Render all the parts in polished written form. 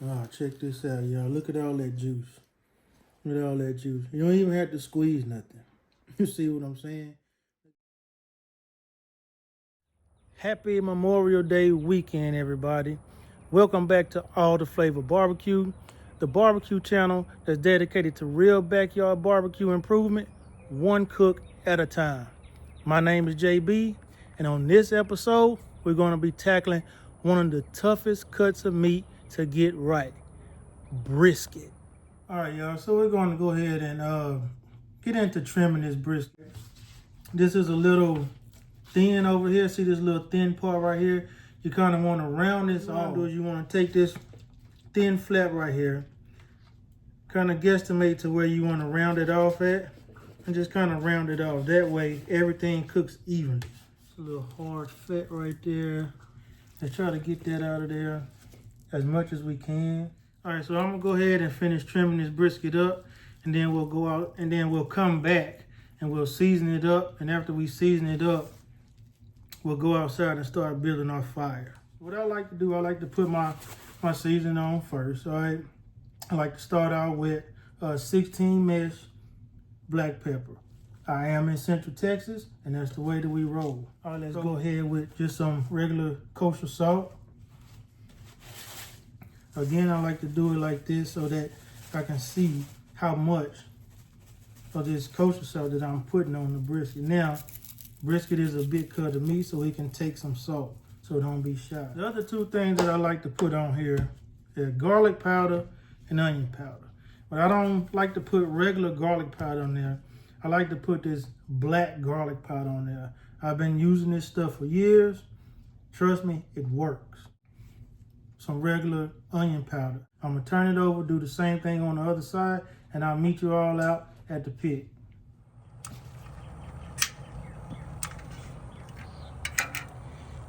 Ah, check this out, y'all. Look at all that juice. Look at all that juice. You don't even have to squeeze nothing. You see what I'm saying? Happy Memorial Day weekend, everybody. Welcome back to All The Flavor BBQ, the barbecue channel that's dedicated to real backyard barbecue improvement, one cook at a time. My name is JB, and on this episode, we're going to be tackling one of the toughest cuts of meat to get right, brisket. All right, y'all, so we're going to go ahead and get into trimming this brisket. This is a little thin over here. See this little thin part right here? You kind of want to round this off. You want to take this thin flap right here, kind of guesstimate to where you want to round it off at, and just kind of round it off. That way, everything cooks even. It's a little hard fat right there. Let's try to get that out of there as much as we can. All right, so I'm gonna go ahead and finish trimming this brisket up, and then we'll go out, and then we'll come back and we'll season it up. And after we season it up, we'll go outside and start building our fire. What I like to do, I like to put my seasoning on first. All right, I like to start out with 16 mesh black pepper. I am in Central Texas, and that's the way that we roll. All right, let's go ahead with just some regular kosher salt. Again, I like to do it like this so that I can see how much of this kosher salt that I'm putting on the brisket. Now, brisket is a big cut of meat, so we can take some salt so don't be shy. The other two things that I like to put on here is garlic powder and onion powder. But I don't like to put regular garlic powder on there. I like to put this black garlic powder on there. I've been using this stuff for years. Trust me, it works. Some regular onion powder. I'm gonna turn it over, do the same thing on the other side, and I'll meet you all out at the pit.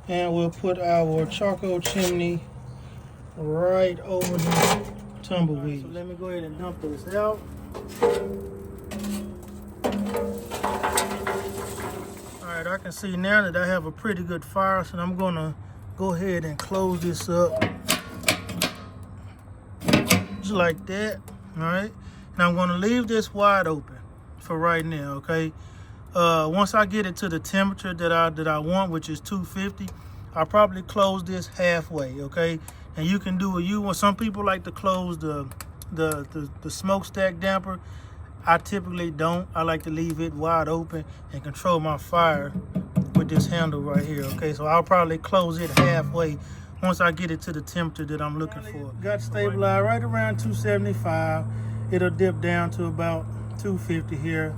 And we'll put our charcoal chimney right over the tumbleweed. So let me go ahead and dump this out. All right, I can see now that I have a pretty good fire, so I'm gonna go ahead and close this up. Just like that, all right? And I'm gonna leave this wide open for right now, okay? Once I get it to the temperature that I want, which is 250, I'll probably close this halfway, okay? And you can do what you want. Some people like to close the smokestack damper. I typically don't. I like to leave it wide open and control my fire with this handle right here, okay? So I'll probably close it halfway once I get it to the temperature that I'm looking for. Got stabilized right around 275. It'll dip down to about 250 here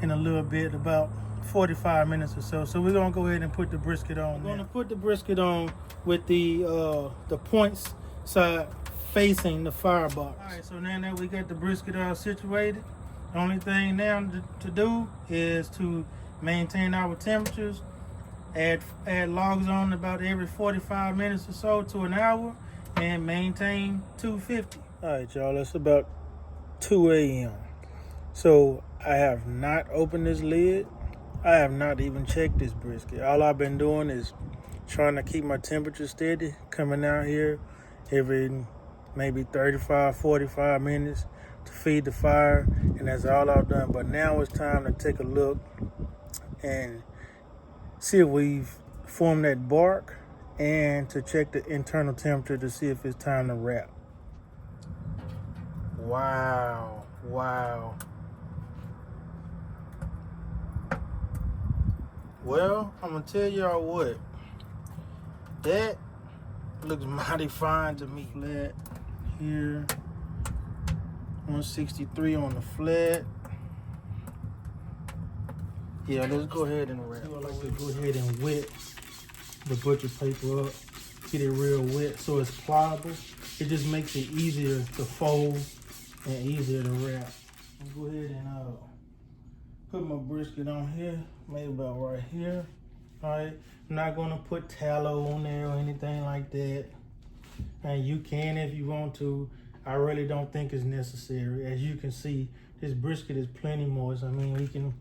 in a little bit, about 45 minutes or so. So we're gonna go ahead and put the brisket on. We're gonna put the brisket on with the points side facing the firebox. All right, so now that we got the brisket all situated, the only thing now to do is to maintain our temperatures, add logs on about every 45 minutes or so to an hour, and maintain 250. All right, y'all, it's about 2 a.m. So I have not opened this lid. I have not even checked this brisket. All I've been doing is trying to keep my temperature steady, coming out here every maybe 35, 45 minutes to feed the fire, and that's all I've done. But now it's time to take a look and see if we've formed that bark, and to check the internal temperature to see if it's time to wrap. Wow, wow. Well, I'm gonna tell y'all what, that looks mighty fine to me. Flat here, 163 on the flat. Yeah, let's go ahead and wrap. I like to go ahead and wet the butcher paper up, get it real wet so it's pliable. It just makes it easier to fold and easier to wrap. I'll go ahead and put my brisket on here, maybe about right here. All right, I'm not gonna put tallow on there or anything like that. And you can if you want to. I really don't think it's necessary. As you can see, this brisket is plenty moist. I mean, we can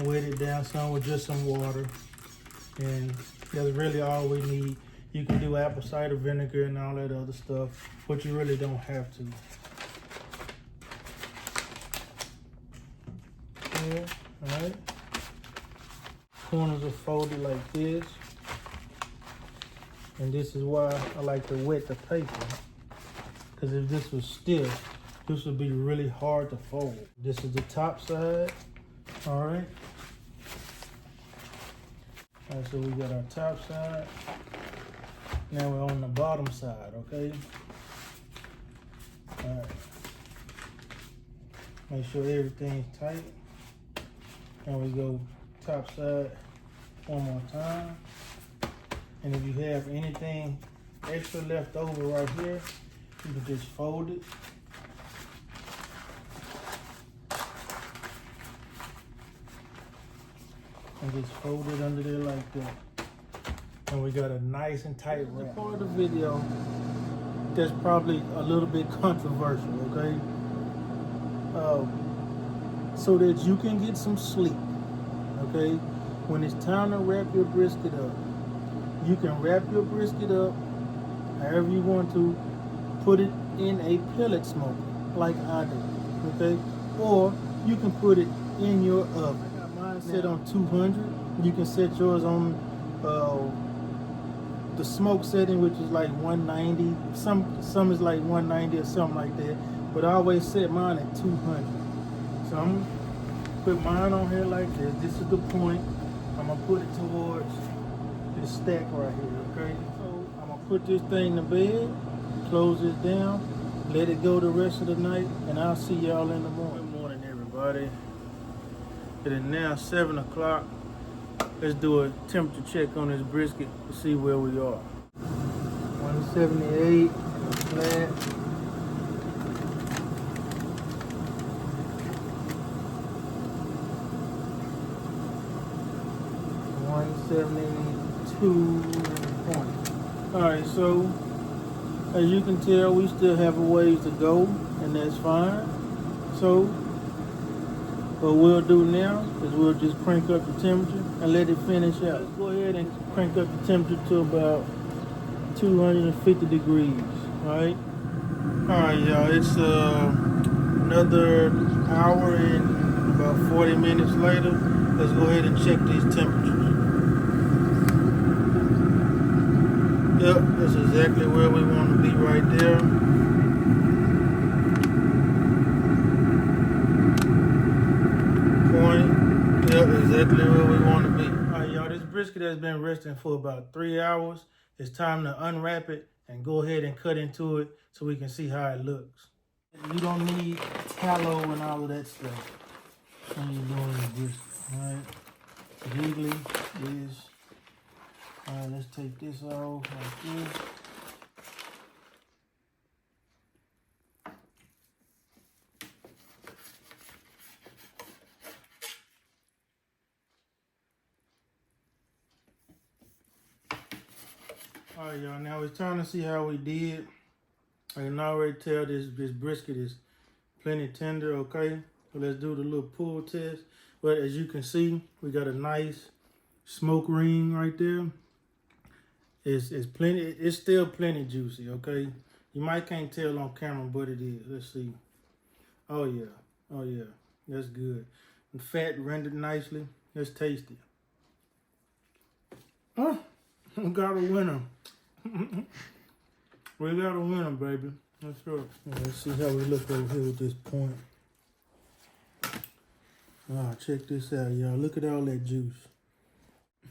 wet it down some with just some water, and that's really all we need. You can do apple cider vinegar and all that other stuff, but you really don't have to. Yeah, all right. Corners are folded like this. And this is why I like to wet the paper. Because if this was stiff, this would be really hard to fold. This is the top side. All right. All right, so we got our top side. Now we're on the bottom side, okay? All right. Make sure everything's tight. And we go top side one more time. And if you have anything extra left over right here, you can just fold it. And just fold it under there like that. And we got a nice and tight wrap. The part of the video that's probably a little bit controversial, okay? So that you can get some sleep, okay? When it's time to wrap your brisket up, you can wrap your brisket up however you want to, put it in a pellet smoker like I do, okay? Or you can put it in your oven. I got mine set on 200. You can set yours on the smoke setting, which is like 190. Some is like 190 or something like that. But I always set mine at 200. So I'm gonna put mine on here like this. This is the point. I'm gonna put it towards this stack right here, okay? So I'm gonna put this thing to bed, close this down, let it go the rest of the night, and I'll see y'all in the morning. Good morning, everybody. It is now 7 o'clock. Let's do a temperature check on this brisket to see where we are. 178 flat. 172. Alright, so as you can tell, we still have a ways to go, and that's fine. So what we'll do now is we'll just crank up the temperature and let it finish out. Let's go ahead and crank up the temperature to about 250 degrees. Alright, y'all, it's another hour and about 40 minutes later. Let's go ahead and check these temperatures. Yep, that's exactly where we want to be right there. Point. Yep, exactly where we want to be. Alright, y'all, this brisket has been resting for about 3 hours. It's time to unwrap it and go ahead and cut into it so we can see how it looks. You don't need tallow and all of that stuff when you're doing the brisket, alright? Legally is. Alright, let's take this off like this. Alright, y'all, now it's time to see how we did. I can already tell this brisket is plenty tender, okay? So let's do the little pull test. But as you can see, we got a nice smoke ring right there. It's plenty. It's still plenty juicy, okay? You might can't tell on camera, but it is. Let's see. Oh yeah, that's good. The fat rendered nicely. Let's taste it. Oh, we got a winner. We got a winner, baby. That's right. Let's see how we look over here with this point. Ah, check this out, y'all. Look at all that juice.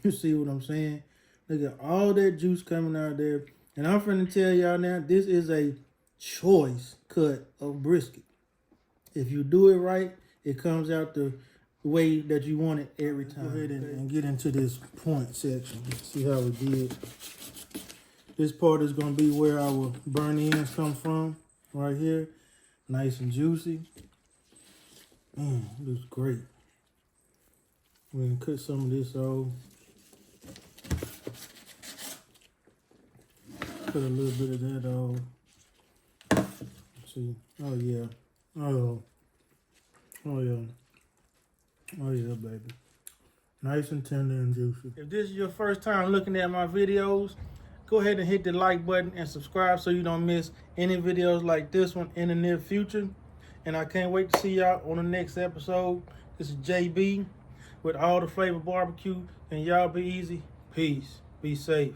You see what I'm saying? Look at all that juice coming out there. And I'm finna tell y'all now, this is a choice cut of brisket. If you do it right, it comes out the way that you want it every time. Go ahead and get into this point section. See how we did. This part is gonna be where our burn ends come from, right here. Nice and juicy. Looks great. We're gonna cut some of this off. Put a little bit of that off. Let's see. Oh yeah. Oh yeah, baby. Nice and tender and juicy. If this is your first time looking at my videos, go ahead and hit the like button and subscribe so you don't miss any videos like this one in the near future. And I can't wait to see y'all on the next episode. This is JB with All The Flavor BBQ. And y'all be easy. Peace. Be safe.